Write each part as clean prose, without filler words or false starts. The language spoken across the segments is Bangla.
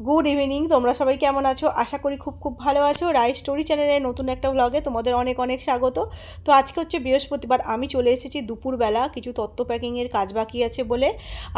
Good evening. তোমরা সবাই কেমন আছো? আশা করি খুব খুব ভালো আছো। রাই স্টোরি চ্যানেলের নতুন একটা ব্লগে তোমাদের অনেক অনেক স্বাগত। তো আজকে হচ্ছে বৃহস্পতিবার, আমি চলে এসেছি দুপুরবেলা, কিছু তত্ত্ব প্যাকিংয়ের কাজ বাকি আছে বলে।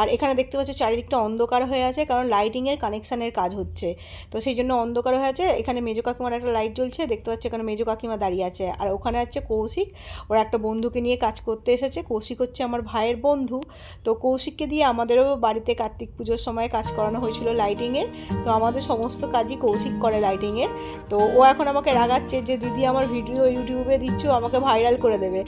আর এখানে দেখতে পাচ্ছ চারিদিকটা অন্ধকার হয়ে আছে, কারণ লাইটিংয়ের কানেকশানের কাজ হচ্ছে, তো সেই জন্য অন্ধকার হয়ে আছে। এখানে মেজো কাকিমার একটা লাইট জ্বলছে, দেখতে পাচ্ছ এখানে মেজো কাকিমা দাঁড়িয়ে আছে। আর ওখানে আছে কৌশিক, ওরা একটা বন্ধুকে নিয়ে কাজ করতে এসেছে। কৌশিক হচ্ছে আমার ভাইয়ের বন্ধু। তো কৌশিককে দিয়ে আমাদেরও বাড়িতে কার্তিক পুজোর সময় কাজ করানো হয়েছিল লাইটিংয়ের। তো আমাদের সমস্ত কাজই কৌশিক করে লাইটিংয়ের। তো ও এখন আমাকে রাগাচ্ছে যে দিদি আমার ভিডিও ইউটিউবে দিচ্ছ, আমাকে ভাইরাল করে দেবে।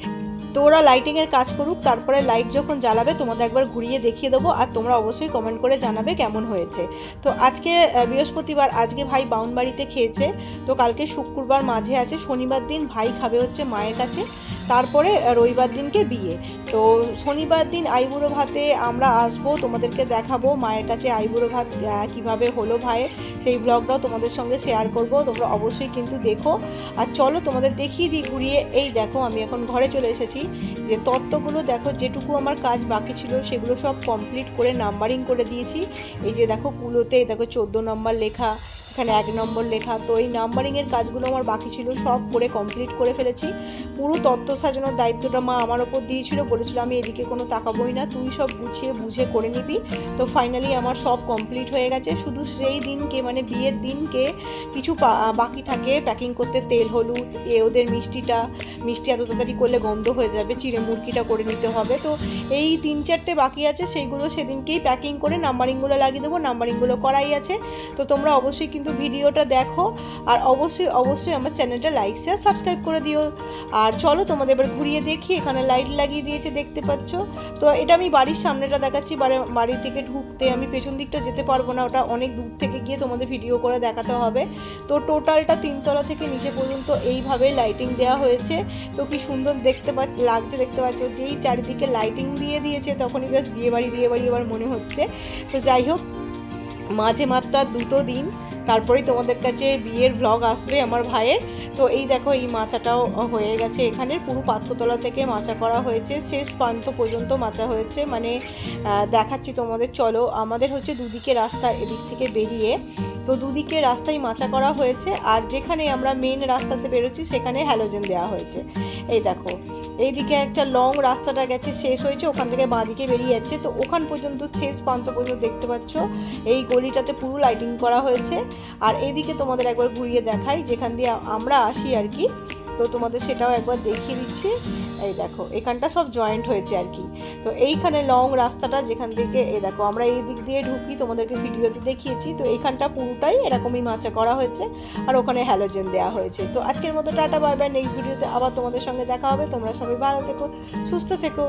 তো ওরা লাইটিংয়ের কাজ করুক, তারপরে লাইট যখন জ্বালাবে তোমাদের একবার ঘুরিয়ে দেখিয়ে দেবো, আর তোমরা অবশ্যই কমেন্ট করে জানাবে কেমন হয়েছে। তো আজকে বৃহস্পতিবার, আজকে ভাই বাউনবাড়িতে খেয়েছে। তো কালকে শুক্রবার মাঝে আছে, শনিবার দিন ভাই খাবে হচ্ছে মায়ের কাছে, তারপরে রবিবার দিনকে বিয়ে। তো শনিবার দিন আইবুড়ো ভাতে আমরা আসবো, তোমাদেরকে দেখাবো মায়ের কাছে আইবুড়ো ভাত কীভাবে হলো ভাইয়ের, সেই ব্লগটাও তোমাদের সঙ্গে শেয়ার করব। তোমরা অবশ্যই কিন্তু দেখো। আর চলো তোমাদের দেখিয়ে দিই ঘুরিয়ে। এই দেখো আমি এখন ঘরে চলে এসেছি। যে তত্ত্বগুলো দেখো, যেটুকু আমার কাজ বাকি ছিল সেগুলো সব কমপ্লিট করে নাম্বারিং করে দিয়েছি। এই যে দেখো কুলোতে দেখো 14 নম্বর লেখা, এখানে 1 নম্বর লেখা। তো এই নাম্বারিংয়ের কাজগুলো আমার বাকি ছিল, সব করে কমপ্লিট করে ফেলেছি। পুরো তত্ত্ব সাজানোর দায়িত্বটা মা আমার ওপর দিয়েছিল, বলেছিল আমি এদিকে কোনো তাকাবোই না, তুই সব গুছিয়ে বুঝে করে নিবি। তো ফাইনালি আমার সব কমপ্লিট হয়ে গেছে। শুধু সেই দিনকে মানে বিয়ের দিনকে কিছু বাকি থাকে প্যাকিং করতে, তেল হলুদ, ওদের মিষ্টি এত তাড়াতাড়ি করলে গন্ধ হয়ে যাবে, চিড়ে মুরগিটা করে নিতে হবে। তো এই 3-4টে বাকি আছে, সেইগুলো সেদিনকেই প্যাকিং করে নাম্বারিংগুলো লাগিয়ে দেবো, নাম্বারিংগুলো করাই আছে। তো তোমরা অবশ্যই কিন্তু ভিডিওটা দেখো, আর অবশ্যই আমার চ্যানেলটা লাইক শেয়ার সাবস্ক্রাইব করে দিও। আর চলো তোমাদের এবার ঘুরিয়ে দেখি। এখানে লাইট লাগিয়ে দিয়েছে, দেখতে পাচ্ছ। তো এটা আমি বাড়ির সামনেটা দেখাচ্ছি, বাড়ি থেকে ঢুকতে আমি পেছন দিকটা যেতে পারবো না, ওটা অনেক দূর থেকে গিয়ে তোমাদের ভিডিও করে দেখাতে হবে। তো টোটালটা 3 তলা থেকে নিচে পর্যন্ত এইভাবে লাইটিং দেওয়া হয়েছে। তো কি সুন্দর লাগছে, দেখতে পাচ্ছ। যেই চারিদিকে লাইটিং দিয়ে দিয়েছে তখনই বেশ বিয়েবাড়ি এবার মনে হচ্ছে। তো যাই হোক, মাঝে মাত্র 2 দিন, তারপরেই তোমাদের কাছে বিয়ের ব্লগ আসবে আমার ভাইয়ের। তো এই দেখো এই মাচাটাও হয়ে গেছে, এখানে পুরো পাথরতলা থেকে মাচা করা হয়েছে, শেষ প্রান্ত পর্যন্ত মাচা হয়েছে। মানে দেখাচ্ছি তোমাদের, চলো। আমাদের হচ্ছে দুদিকে রাস্তা, এদিক থেকে বেরিয়ে তো দুদিকে রাস্তায় মাচা করা হয়েছে। আর যেখানে আমরা মেন রাস্তাতে বেরোচ্ছি সেখানে হ্যালোজেন দেওয়া হয়েছে। এই দেখো এইদিকে একটা লং রাস্তাটা গেছে, শেষ হয়েছে, ওখান থেকে বাঁদিকে বেরিয়ে যাচ্ছে। তো ওখান পর্যন্ত শেষ প্রান্ত পর্যন্ত দেখতে পাচ্ছ এই গলিটাতে পুরো লাইটিং করা হয়েছে। আর এইদিকে তোমাদের একবার ঘুরিয়ে দেখাই, যেখান দিয়ে আমরা আসি আর কি। তো তোমাদের সেটাও একবার দেখিয়ে দিচ্ছি। এই দেখো এখানটা সব জয়েন্ট হয়েছে আর কি। তো এইখানে লং রাস্তাটা যেখান থেকে এই দেখো আমরা এই দিক দিয়ে ঢুকি, তোমাদেরকে ভিডিওতে দেখিয়েছি। তো এইখানটা পুরোটাই এরকমই মাচা করা হয়েছে, আর ওখানে হ্যালোজেন দেওয়া হয়েছে। তো আজকের মতো টাটা, বাই বাই। নেক্সট ভিডিওতে আবার তোমাদের সঙ্গে দেখা হবে। তোমরা সবাই ভালো থেকো, সুস্থ থেকো।